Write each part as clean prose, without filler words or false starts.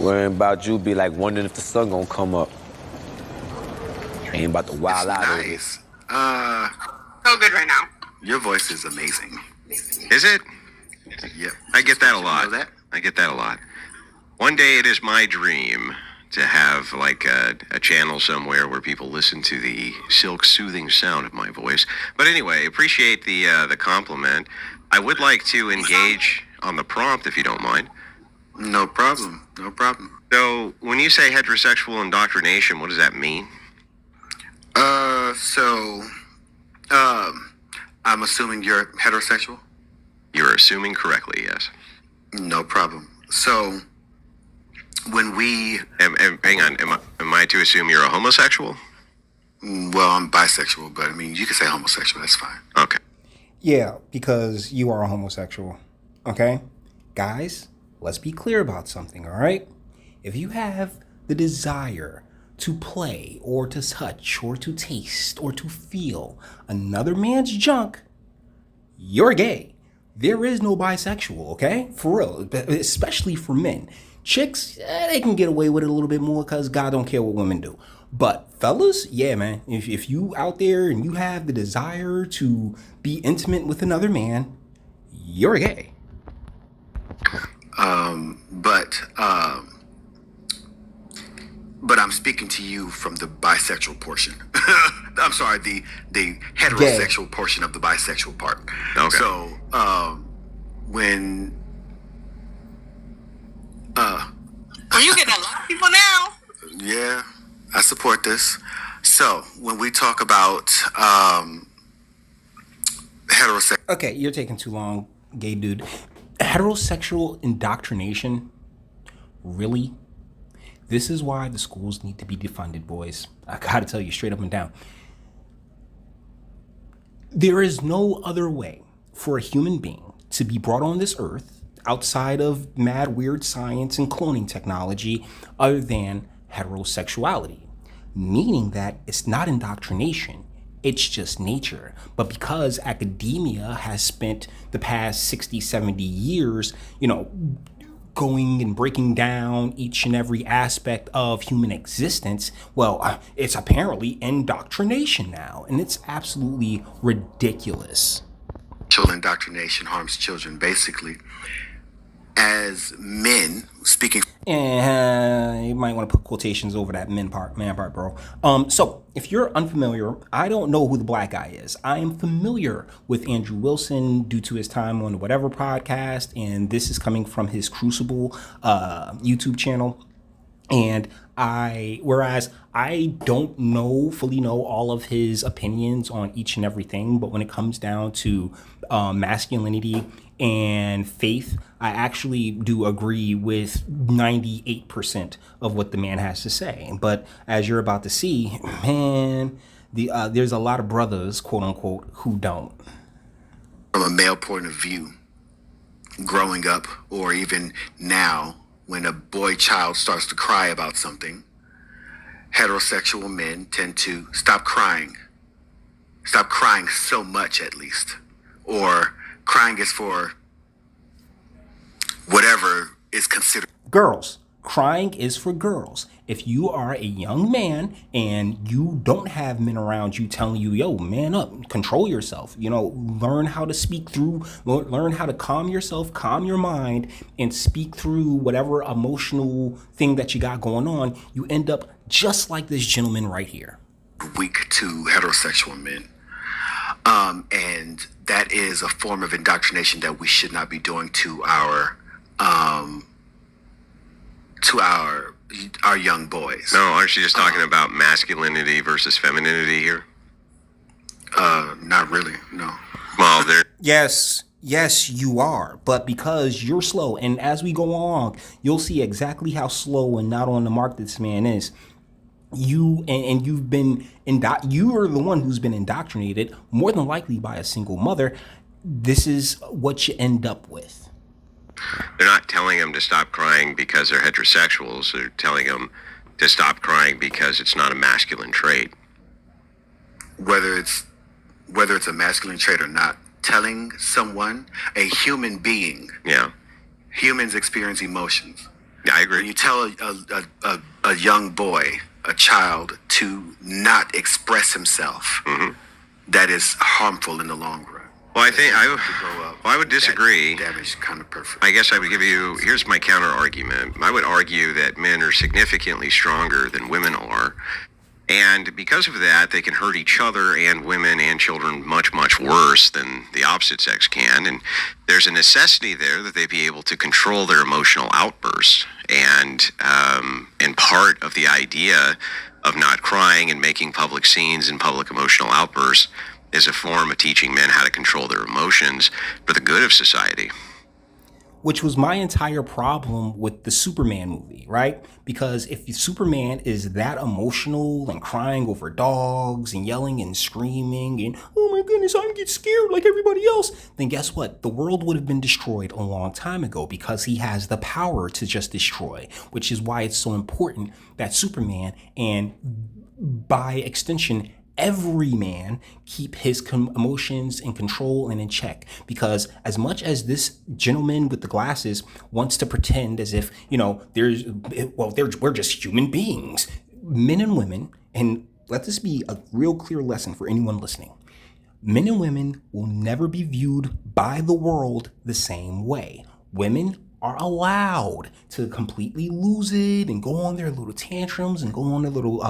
Worrying about you be like wondering if the sun gonna come up. Ain't about to wild out over it. Nice. So good right now. Your voice is amazing. Is it? Yep. I get that a You lot. know that? I get that a lot. One day it is my dream to have like a channel somewhere where people listen to the silk soothing sound of my voice. But anyway, appreciate the compliment. I would like to engage on the prompt if you don't mind. No problem. No problem. So when you say heterosexual indoctrination, what does that mean? I'm assuming you're heterosexual? You're assuming correctly, yes. No problem. So, when we... Hang on, am I to assume you're a homosexual? Well, I'm bisexual, but I mean, you can say homosexual, that's fine. Okay. Yeah, because you are a homosexual. Okay? Guys, let's be clear about something, all right? If you have the desire to play or to touch or to taste or to feel another man's junk, you're gay. There is no bisexual, okay? For real, especially for men. Chicks, they can get away with it a little bit more because God don't care what women do. But fellas, yeah, man, if you out there and you have the desire to be intimate with another man, you're gay. But I'm speaking to you from the bisexual portion. I'm sorry, the heterosexual portion of the bisexual part. Okay. So, when You getting a lot of people now. yeah, I support this. So when we talk about heterosexual, Okay, you're taking too long, gay dude. Heterosexual indoctrination? Really? This is why the schools need to be defunded, boys. I gotta tell you straight up and down. There is no other way for a human being to be brought on this earth outside of mad weird science and cloning technology other than heterosexuality. Meaning that it's not indoctrination, it's just nature. But because academia has spent the past 60, 70 years, going and breaking down each and every aspect of human existence, well, it's apparently indoctrination now, and it's absolutely ridiculous. indoctrination harms children. Basically, as men, speaking. You might want to put quotations over that man part, bro. So if you're unfamiliar, I don't know who the black guy is. I am familiar with Andrew Wilson due to his time on the Whatever podcast, and this is coming from his Crucible YouTube channel. And whereas I don't fully know all of his opinions on each and everything, but when it comes down to masculinity and faith, I actually do agree with 98% of what the man has to say. But as you're about to see, man, there's a lot of brothers, quote unquote, who don't. From a male point of view, growing up, or even now, when a boy child starts to cry about something, heterosexual men tend to stop crying so much, at least, or crying is for whatever is considered. Girls. Crying is for girls. If you are a young man and you don't have men around you telling you, yo, man up, control yourself, learn how to speak through, learn how to calm yourself, calm your mind, and speak through whatever emotional thing that you got going on, you end up just like this gentleman right here. Weak to heterosexual men. And that is a form of indoctrination that we should not be doing to our young boys. No, aren't you just talking about masculinity versus femininity here? Not really, no. Well, there. Yes, you are. But because you're slow, and as we go along, you'll see exactly how slow and not on the mark this man is. You are the one who's been indoctrinated, more than likely by a single mother. This is what you end up with. They're not telling them to stop crying because they're heterosexuals. They're telling them to stop crying because it's not a masculine trait. Whether it's a masculine trait or not, telling someone, a human being, Yeah. humans experience emotions. I When agree. you tell a young boy, a child, to not express himself, that is harmful in the long run. Well, I think To grow up, I would disagree. that damaged kind of perfect. I guess I would give you, here's my counter argument. I would argue that men are significantly stronger than women are. And because of that, they can hurt each other and women and children much, much worse than the opposite sex can. And there's a necessity there that they be able to control their emotional outbursts. And part of the idea of not crying and making public scenes and public emotional outbursts is a form of teaching men how to control their emotions for the good of society. Which was my entire problem with the Superman movie, right? Because if Superman is that emotional and crying over dogs and yelling and screaming and, oh my goodness, I'm getting scared like everybody else, then guess what? The world would have been destroyed a long time ago because he has the power to just destroy, which is why it's so important that Superman, and by extension, every man, keep his emotions in control and in check. Because as much as this gentleman with the glasses wants to pretend as if, we're just human beings, men and women, and let this be a real clear lesson for anyone listening. Men and women will never be viewed by the world the same way. Women are allowed to completely lose it and go on their little tantrums and go on their little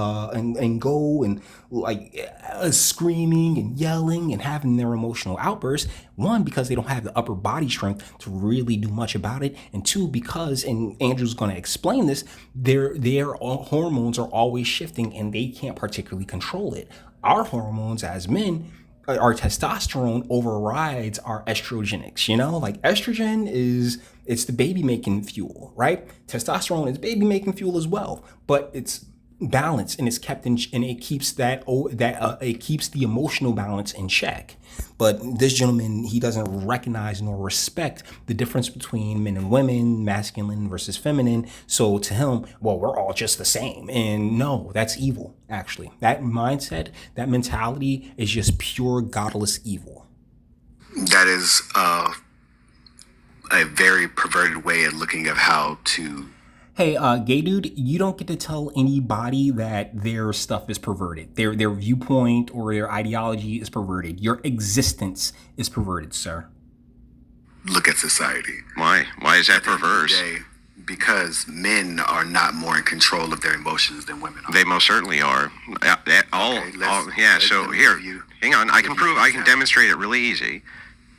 screaming and yelling and having their emotional outbursts. One, because they don't have the upper body strength to really do much about it, and two, because, and Andrew's going to explain this, their hormones are always shifting and they can't particularly control it. Our hormones as men, our testosterone overrides our estrogenics, like estrogen it's the baby making fuel, right? Testosterone is baby making fuel as well, but it's balanced and it's kept in, and it keeps it keeps the emotional balance in check. But this gentleman, he doesn't recognize nor respect the difference between men and women, masculine versus feminine. So to him, well, we're all just the same. And no, that's evil, actually. That mindset, that mentality is just pure godless evil. That is a very perverted way of looking at how to. Hey, gay dude, you don't get to tell anybody that their stuff is perverted. Their viewpoint or their ideology is perverted. Your existence is perverted, sir. Look at society. Why? Why is that perverse? Because men are not more in control of their emotions than women are. They most certainly are. So here, hang on. I can demonstrate it really easy,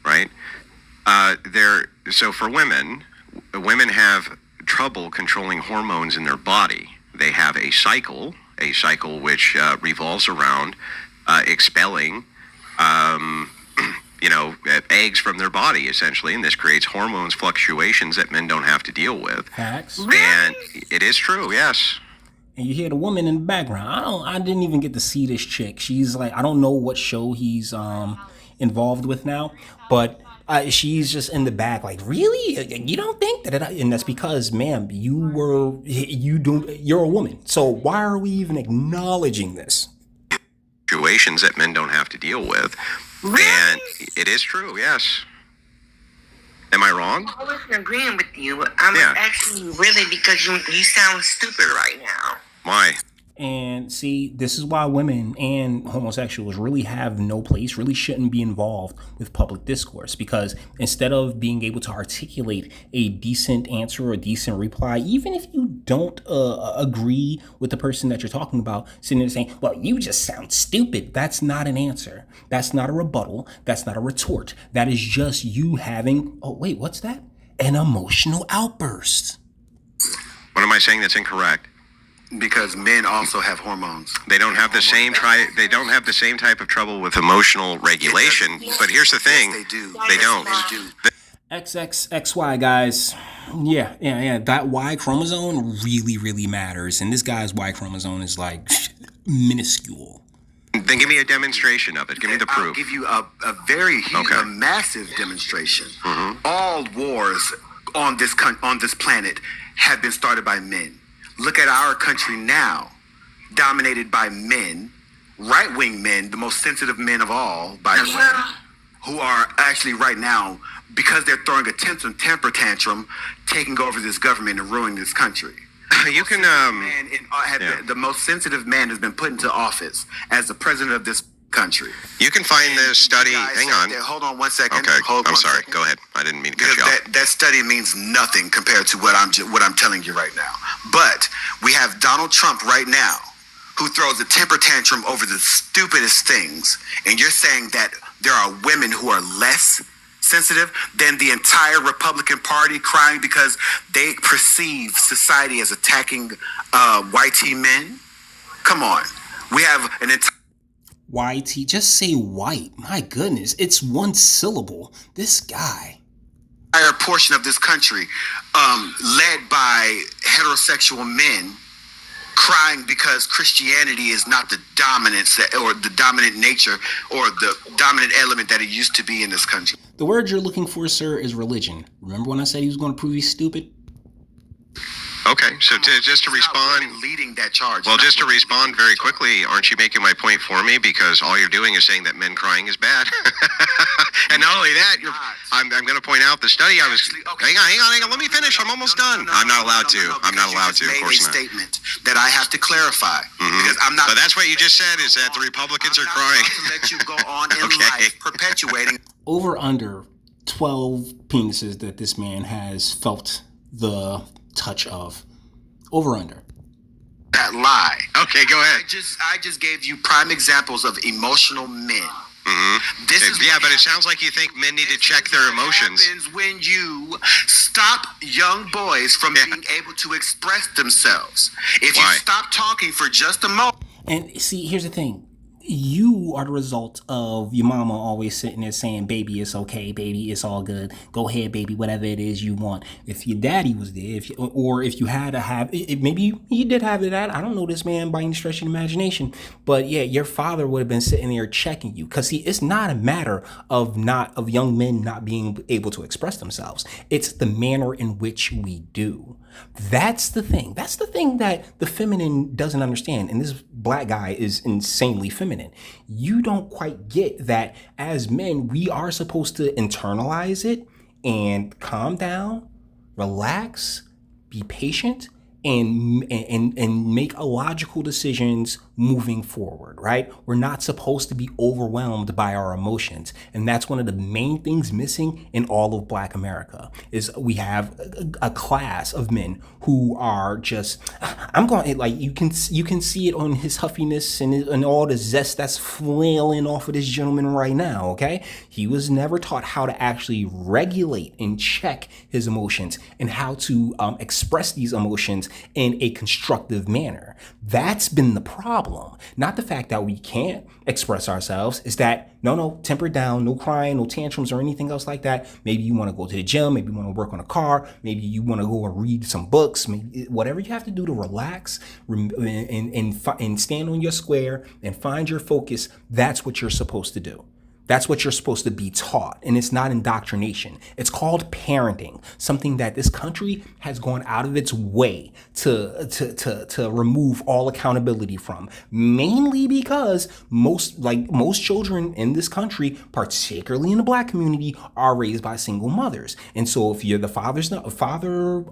right? So for women have trouble controlling hormones in their body. They have a cycle which revolves around expelling, eggs from their body, essentially, and this creates hormones fluctuations that men don't have to deal with. Facts. And it is true, yes. And you hear the woman in the background. I didn't even get to see this chick. She's like, I don't know what show he's involved with now, but she's just in the back, like, really? You don't think that? And that's because, ma'am, you're a woman. So why are we even acknowledging this? Situations that men don't have to deal with. Really? And it is true, yes. Am I wrong? I wasn't agreeing with you. I'm Yeah. actually really, because you sound stupid right now. Why? And see, this is why women and homosexuals really have no place, really shouldn't be involved with public discourse, because instead of being able to articulate a decent answer or a decent reply, even if you don't agree with the person that you're talking about, sitting there saying, well, you just sound stupid. That's not an answer. That's not a rebuttal. That's not a retort. That is just you having, oh, wait, what's that? An emotional outburst. What am I saying that's incorrect? Because men also have hormones. They don't have the same They don't have the same type of trouble with emotional regulation. But here's the thing: Yes, they do. They don't. They do. XXXY, guys. Yeah. That Y chromosome really, really matters. And this guy's Y chromosome is like minuscule. Then give me a demonstration of it. Give me the proof. I'll give you a very huge, Okay. a massive demonstration. All wars on this planet have been started by men. Look at our country now, dominated by men, right-wing men, the most sensitive men of all, by the way, who are actually right now because they're throwing a temper tantrum, taking over this government and ruining this country. You can, The most sensitive man has been put into office as the president of this country. You can find this study. Hang on. Hold on one second. Okay, Hold I'm one sorry. second. Go ahead. I didn't mean to cut Because you off. that study means nothing compared to what I'm telling you right now. But we have Donald Trump right now, who throws a temper tantrum over the stupidest things, and you're saying that there are women who are less sensitive than the entire Republican Party, crying because they perceive society as attacking white men? Come on. We have an entire YT, just say white. My goodness, it's one syllable. This guy. portion of this country led by heterosexual men crying because Christianity is not the dominant or the dominant nature or the dominant element that it used to be in this country. The word you're looking for, sir, is religion. Remember when I said he was going to prove you stupid? Okay, so just to respond, leading that charge. well, just to respond very quickly, aren't you making my point for me? Because all you're doing is saying that men crying is bad. And not only that, I'm going to point out the study I was. Hang on. Let me finish. I'm almost done. I'm not allowed to. I'm not allowed to. Of course not. Statement that I have to clarify because I'm not. But that's what you just said is that the Republicans are crying. To let you go on in life perpetuating. Over under 12 penises that this man has felt the touch of. Over under. That lie. Okay, go ahead. I just gave you prime examples of emotional men. But it sounds like you think men need to check their emotions. What happens when you stop young boys from being able to express themselves? If you stop talking for just a moment. And see, here's the thing. You are the result of your mama always sitting there saying, baby, it's okay, baby, it's all good. Go ahead, baby, whatever it is you want. If your daddy was there, if you had to have, maybe you did have that. I don't know this man by any stretch of the imagination. But yeah, your father would have been sitting there checking you. Because see, it's not a matter of young men not being able to express themselves. It's the manner in which we do. That's the thing. That's the thing that the feminine doesn't understand. And this black guy is insanely feminine. You don't quite get that as men, we are supposed to internalize it and calm down, relax, be patient, and make logical decisions moving forward, right? We're not supposed to be overwhelmed by our emotions. And that's one of the main things missing in all of Black America is we have a class of men who are just, I'm going, like, you can see it on his huffiness and all the zest that's flailing off of this gentleman right now, okay? He was never taught how to actually regulate and check his emotions and how to express these emotions in a constructive manner. That's been the problem. Not the fact that we can't express ourselves. Is that no, temper down, no crying, no tantrums or anything else like that. Maybe you want to go to the gym, maybe you want to work on a car, maybe you want to go and read some books, maybe whatever you have to do to relax and stand on your square and find your focus. That's what you're supposed to do. That's what you're supposed to be taught. And it's not indoctrination. It's called parenting, something that this country has gone out of its way to remove all accountability from, mainly because most children in this country, particularly in the Black community, are raised by single mothers. And so if you're the father,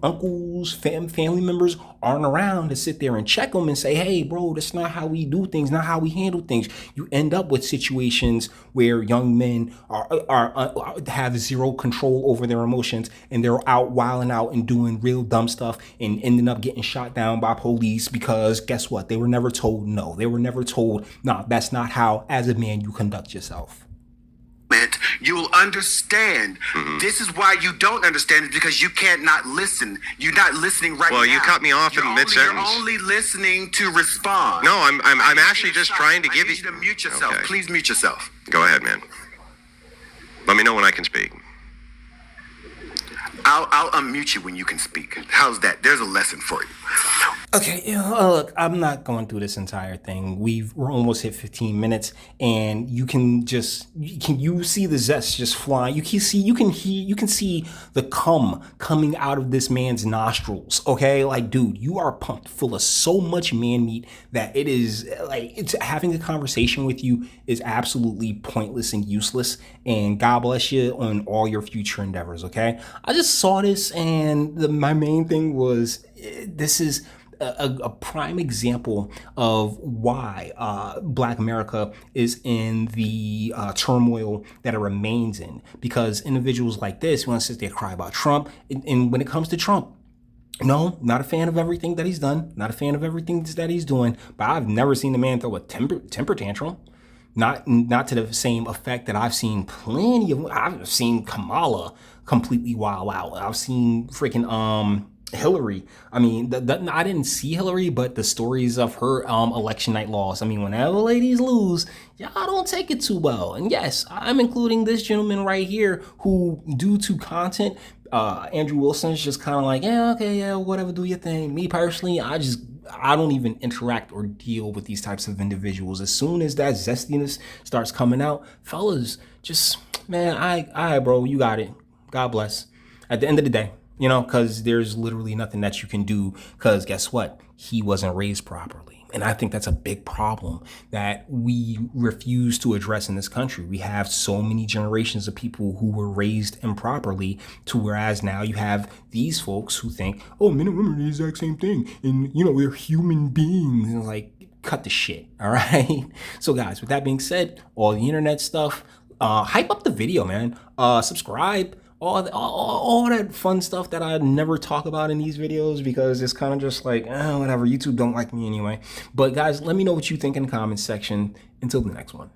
uncles, family members aren't around to sit there and check them and say, hey, bro, that's not how we do things, not how we handle things, you end up with situations where young men have zero control over their emotions and they're out wilding out and doing real dumb stuff and ending up getting shot down by police because guess what? They were never told no. They were never told, no, that's not how, as a man, you conduct yourself. You will understand. This is why you don't understand it, because you can't not listen. You're not listening right now. Well, you cut me off in mid-sentence. You're only listening to respond. No, I'm actually just trying to give you. I need you to mute yourself. Okay. Please mute yourself. Go ahead, man. Let me know when I can speak. I'll unmute you when you can speak. How's that? There's a lesson for you. Okay, look, I'm not going through this entire thing. We're almost hit 15 minutes, and you see the zest just flying. You can see the cum coming out of this man's nostrils. Okay, like, dude, you are pumped full of so much man meat that it is like it's having a conversation with you is absolutely pointless and useless. And God bless you on all your future endeavors. Okay, I just saw this, and my main thing was this is a prime example of why Black America is in the turmoil that it remains in. Because individuals like this want to sit there and cry about Trump. And when it comes to Trump, no, not a fan of everything that he's done. Not a fan of everything that he's doing. But I've never seen the man throw a temper tantrum. Not to the same effect that I've seen I've seen Kamala completely wild out. I've seen freaking Hillary. I mean, I didn't see Hillary, but the stories of her election night loss. I mean, whenever ladies lose, y'all don't take it too well. And yes, I'm including this gentleman right here who, due to content, Andrew Wilson's just kind of like, yeah, okay, yeah, whatever, do your thing. Me personally, I don't even interact or deal with these types of individuals. As soon as that zestiness starts coming out, fellas, just, man, I, bro, you got it. God bless. At the end of the day, because there's literally nothing that you can do, because guess what? He wasn't raised properly. And I think that's a big problem that we refuse to address in this country. We have so many generations of people who were raised improperly, to whereas now you have these folks who think, oh, men and women are the exact same thing. And, we're human beings. And like, cut the shit. All right. So guys, with that being said, all the internet stuff, hype up the video, man. Subscribe. All that fun stuff that I never talk about in these videos, because it's kind of just like, whatever, YouTube don't like me anyway. But guys, let me know what you think in the comments section. Until the next one.